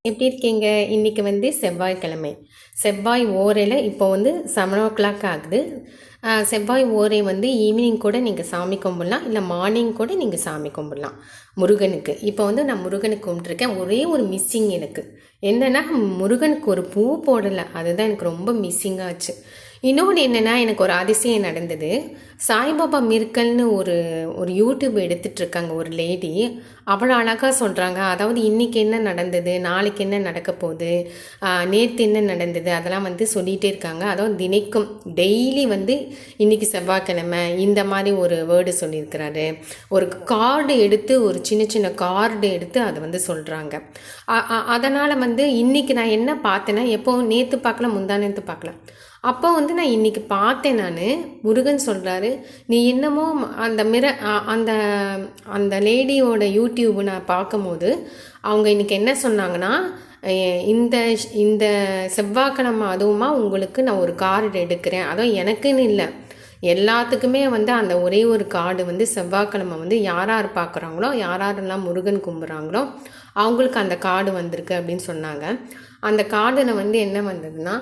எப்படி இருக்கீங்க? இன்றைக்கி வந்து செவ்வாய்க்கிழமை. செவ்வாய் ஓரையில் இப்போ வந்து 7 o'clock ஆகுது. செவ்வாய் ஓரை வந்து ஈவினிங் கூட நீங்கள் சாமி கும்பிடலாம், இல்லை மார்னிங் கூட நீங்கள் சாமி கும்பிடலாம் முருகனுக்கு. இப்போ வந்து நான் முருகனுக்கு கும்பிட்ருக்கேன். ஒரே ஒரு மிஸ்ஸிங் எனக்கு என்னென்னா, முருகனுக்கு ஒரு பூ போடலை. அதுதான் எனக்கு ரொம்ப மிஸ்ஸிங்காச்சு. இன்னொன்று என்னென்னா, எனக்கு ஒரு அதிசயம் நடந்தது. சாய்பாபா மிர்க்கல்னு ஒரு ஒரு யூடியூப் எடுத்துகிட்ருக்காங்க ஒரு லேடி. அவ்வளோ அழகாக சொல்கிறாங்க. அதாவது இன்றைக்கி என்ன நடந்தது, நாளைக்கு என்ன நடக்க போகுது, நேற்று என்ன நடந்தது, அதெல்லாம் வந்து சொல்லிகிட்டே இருக்காங்க. அதாவது தினைக்கும் டெய்லி வந்து இன்றைக்கி செவ்வாய்க்கிழமை இந்த மாதிரி ஒரு வேர்டு சொல்லியிருக்கிறாரு. ஒரு கார்டு எடுத்து, ஒரு சின்ன சின்ன கார்டு எடுத்து அதை வந்து சொல்கிறாங்க. அதனால் வந்து இன்றைக்கி நான் என்ன பார்த்தேன்னா, எப்போவும் நேற்று பார்க்கல, முந்தா நேற்று பார்க்கல, அப்போ வந்து நான் இன்றைக்கி பார்த்தேன். நான் முருகன் சொல்கிறாரு, நீ என்னமோ அந்த அந்த அந்த லேடியோட யூடியூப் நான் பார்க்கும்போது அவங்க இன்றைக்கி என்ன சொன்னாங்கன்னா, இந்த இந்த செவ்வாய்க்கிழமை அதுவுமா உங்களுக்கு நான் ஒரு கார்டு எடுக்கிறேன். அதுவும் எனக்குன்னு இல்லை, எல்லாத்துக்குமே வந்து அந்த ஒரே ஒரு கார்டு வந்து செவ்வாய்க்கிழமை வந்து யார் யார் பார்க்குறாங்களோ, யாரெல்லாம் முருகன் கும்பிட்றாங்களோ அவங்களுக்கு அந்த கார்டு வந்திருக்கு அப்படின்னு சொன்னாங்க. அந்த கார்டில் வந்து என்ன வந்ததுன்னா,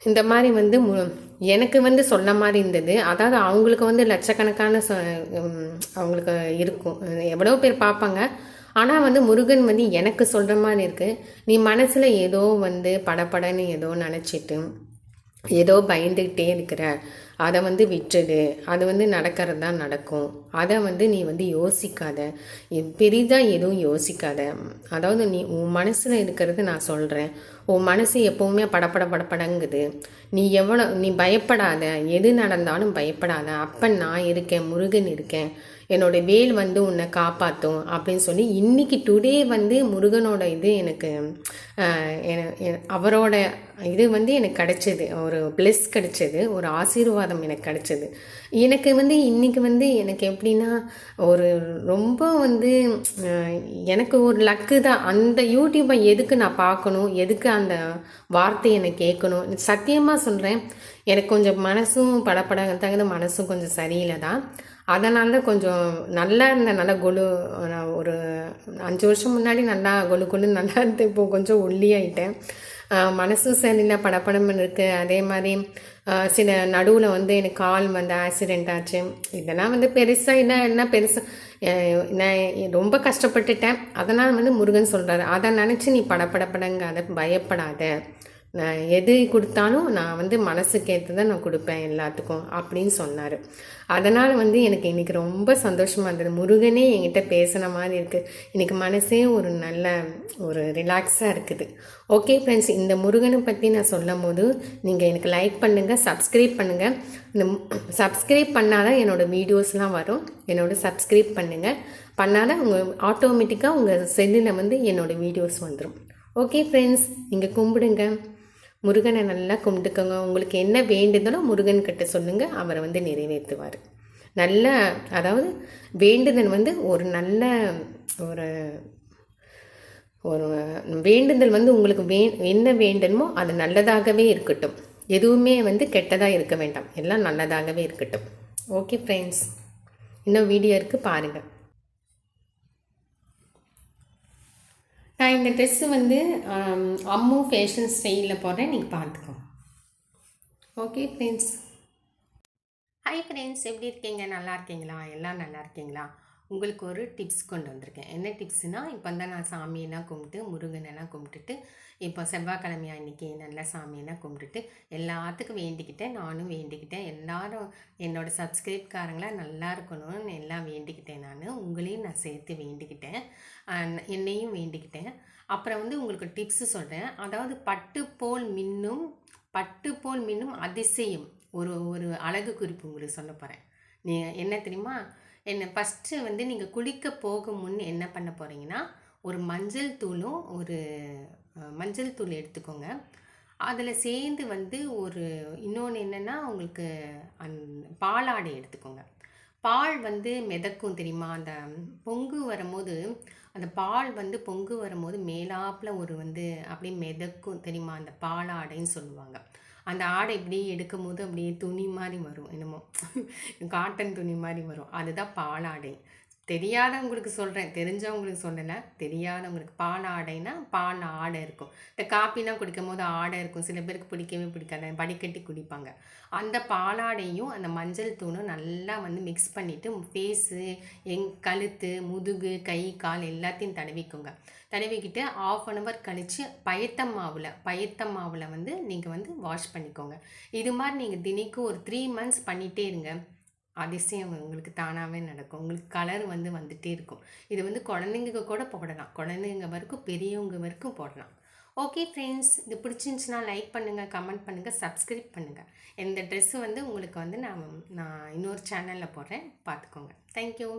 இந்த மாதிரி வந்து எனக்கு வந்து சொன்ன மாதிரி இருந்தது. அதாவது அவங்களுக்கு வந்து லட்சக்கணக்கான அவங்களுக்கு இருக்கும், எவ்வளோ பேர் பார்ப்பாங்க. ஆனால் வந்து முருகன் வந்து எனக்கு சொல்கிற மாதிரி இருக்குது, நீ மனசில் ஏதோ வந்து படப்படன்னு ஏதோ நினச்சிட்டு ஏதோ பயந்துக்கிட்டே இருக்கிற, அதை வந்து விட்டுடு. அது வந்து நடக்கிறது தான் நடக்கும். அதை வந்து நீ வந்து யோசிக்காத, பெரிதாக எதுவும் யோசிக்காத. அதாவது நீ உன் மனசில் இருக்கிறது நான் சொல்கிறேன். உன் மனசு எப்போவுமே படப்படங்குது. நீ பயப்படாத, எது நடந்தாலும் பயப்படாத. அப்போ நான் இருக்கேன், முருகன் இருக்கேன், என்னோட வேல் வந்து உன்னை காப்பாற்றும் அப்படின்னு சொல்லி இன்றைக்கி டுடே வந்து முருகனோட இது எனக்கு அவரோட இது வந்து எனக்கு கிடச்சிது, ஒரு ப்ளஸ் கிடச்சிது, ஒரு ஆசீர்வாதம் எனக்கு கிடச்சிது. எனக்கு வந்து இன்றைக்கி வந்து எனக்கு எப்படின்னா, ஒரு ரொம்ப வந்து எனக்கு ஒரு லக்கு தான். அந்த யூடியூப்பை எதுக்கு நான் பார்க்கணும், எதுக்கு அந்த வார்த்தையை எனக்கு கேட்கணும், சத்தியமாக சொல்கிறேன். எனக்கு கொஞ்சம் மனசும் தகுந்த மனசும் கொஞ்சம் சரியில்லை தான். அதனால கொஞ்சம் நல்லா இருந்தேன், நல்லா ஒரு 5 வருஷம் முன்னாடி நல்லா கொலுன்னு நல்லா இருந்தேன். இப்போது கொஞ்சம் ஒல்லியாயிட்டேன். மனசும் சரியில்லை, படப்படம்னு இருக்குது. அதே மாதிரி சில நடுவில் வந்து எனக்கு கால் வந்து ஆக்சிடெண்ட் ஆச்சு. இதெல்லாம் வந்து பெருசாக என்ன பெருசாக நான் ரொம்ப கஷ்டப்பட்டுட்டேன். அதனால் வந்து முருகன் சொல்கிறாரு, அதை நினச்சி நீ படப்படப்படங்காத, பயப்படாத. நான் எது கொடுத்தாலும் நான் வந்து மனசுக்கு ஏற்றதான் நான் கொடுப்பேன் எல்லாத்துக்கும் அப்படின்னு சொன்னார். அதனால் வந்து எனக்கு இன்றைக்கி ரொம்ப சந்தோஷமாக இருந்தது. முருகனே என்கிட்ட பேசின மாதிரி இருக்குது. இன்றைக்கி மனசே ஒரு நல்ல ஒரு ரிலாக்ஸாக இருக்குது. ஓகே ஃப்ரெண்ட்ஸ், இந்த முருகனை பற்றி நான் சொல்லும் போது நீங்கள் எனக்கு லைக் பண்ணுங்கள், சப்ஸ்கிரைப் பண்ணுங்கள். இந்த சப்ஸ்கிரைப் பண்ணால் தான் என்னோடய வீடியோஸ்லாம் வரும். சப்ஸ்கிரைப் பண்ணுங்கள். பண்ணால் தான் ஆட்டோமேட்டிக்காக உங்கள் செல்லில் வந்து என்னோடய வீடியோஸ் வந்துடும். ஓகே ஃப்ரெண்ட்ஸ், நீங்கள் கும்பிடுங்க, முருகனை நல்லா கும்பிட்டுக்கோங்க. உங்களுக்கு என்ன வேண்டுதலோ முருகன்கிட்ட சொல்லுங்கள், அவரை வந்து நிறைவேற்றுவார். நல்ல அதாவது வேண்டுதல் வந்து ஒரு நல்ல ஒரு ஒரு வேண்டுதல் வந்து உங்களுக்கு என்ன வேண்டணுமோ அது நல்லதாகவே இருக்கட்டும். எதுவுமே வந்து கெட்டதாக இருக்க வேண்டாம், எல்லாம் நல்லதாகவே இருக்கட்டும். ஓகே ஃப்ரெண்ட்ஸ், இன்னும் வீடியோ இருக்குது பாருங்கள். நான் இந்த ட்ரெஸ்ஸு வந்து அம்மு ஃபேஷன் ஸ்டைலில் போடுறேன், நீங்கள் பார்த்துக்கோங்க. Okay friends. ஹாய் ஃப்ரெண்ட்ஸ், எப்படி இருக்கீங்க? நல்லா இருக்கீங்களா? எல்லாம் நல்லா இருக்கீங்களா? உங்களுக்கு ஒரு டிப்ஸ் கொண்டு வந்திருக்கேன். என்ன டிப்ஸ்னால், இப்போ தான் நான் சாமியெல்லாம் கும்பிட்டு, முருகனெல்லாம் கும்பிட்டுட்டு, இப்போ செவ்வாய்க்கிழமையா இன்றைக்கி நல்லா சாமியெல்லாம் கும்பிட்டுட்டு எல்லாத்துக்கும் வேண்டிக்கிட்டேன். நானும் வேண்டிக்கிட்டேன், எல்லோரும் என்னோடய சப்ஸ்கிரைப்காரங்களாம் நல்லா இருக்கணும்னு எல்லாம் வேண்டிக்கிட்டேன். உங்களையும் நான் சேர்த்து வேண்டிக்கிட்டேன், என்னையும் வேண்டிக்கிட்டேன். அப்புறம் வந்து உங்களுக்கு டிப்ஸு சொல்கிறேன். அதாவது பட்டு போல் மின்னும் அதிசயம் ஒரு ஒரு அழகு குறிப்பு உங்களுக்கு சொல்ல போகிறேன். என்ன தெரியுமா? ஃபஸ்ட்டு வந்து நீங்கள் குளிக்க போகும் முன் என்ன பண்ண போகிறீங்கன்னா, ஒரு மஞ்சள் தூள் எடுத்துக்கோங்க. அதில் சேர்ந்து வந்து இன்னொன்று என்னென்னா, உங்களுக்கு பாலாடை எடுத்துக்கோங்க. பால் வந்து மிதக்கும் தெரியுமா? அந்த பொங்கு வரும்போது, அந்த பால் வந்து பொங்கு வரும்போது மேலாப்பில் அப்படியே மிதக்கும் தெரியுமா? அந்த பாலாடைன்னு சொல்லுவாங்க. அந்த ஆடை இப்படி எடுக்கும் போது அப்படியே துணி மாதிரி வரும், என்னமோ காட்டன் துணி மாதிரி வரும், அதுதான் பாலாடை. தெரியாதவங்களுக்கு சொல்கிறேன், தெரிஞ்சவங்களுக்கு சொல்லலை. தெரியாதவங்களுக்கு பால் ஆடைனா பால் ஆடை இருக்கும். இந்த காப்பிலாம் குடிக்கும்போது ஆடை இருக்கும், சில பேருக்கு பிடிக்கவே பிடிக்காது, வடிகட்டி குடிப்பாங்க. அந்த பாலாடையும் அந்த மஞ்சள் தூளும் நல்லா வந்து மிக்ஸ் பண்ணிவிட்டு ஃபேஸு, கழுத்து, முதுகு, கை, கால் எல்லாத்தையும் தடவிக்குங்க. தடவிக்கிட்டு 1/2 hour கழித்து பயத்த மாவில் வந்து நீங்கள் வந்து வாஷ் பண்ணிக்கோங்க. இது மாதிரி நீங்கள் தினைக்கும் ஒரு 3 months பண்ணிகிட்டே இருங்க. அதிசயம் உங்களுக்கு தானாகவே நடக்கும். உங்களுக்கு கலர் வந்து வந்துகிட்டே இருக்கும். இது வந்து குழந்தைங்க கூட போடலாம், குழந்தைங்க வரைக்கும் பெரியவங்க வரைக்கும் போடலாம். ஓகே ஃப்ரெண்ட்ஸ், இது பிடிச்சிருந்துச்சின்னா லைக் பண்ணுங்கள், கமெண்ட் பண்ணுங்கள், சப்ஸ்கிரைப் பண்ணுங்கள். இந்த ட்ரெஸ்ஸு வந்து உங்களுக்கு வந்து நான் இன்னொரு சேனலில் போடுறேன், பார்த்துக்கோங்க. தேங்க்யூ.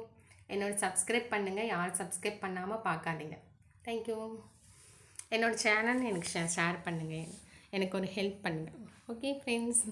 சப்ஸ்கிரைப் பண்ணுங்கள், யாரும் சப்ஸ்கிரைப் பண்ணாமல் பார்க்காதீங்க. தேங்க்யூ. என்னோடய சேனல் எனக்கு ஷேர் பண்ணுங்கள், எனக்கு ஒரு ஹெல்ப் பண்ணுங்கள். Okay friends.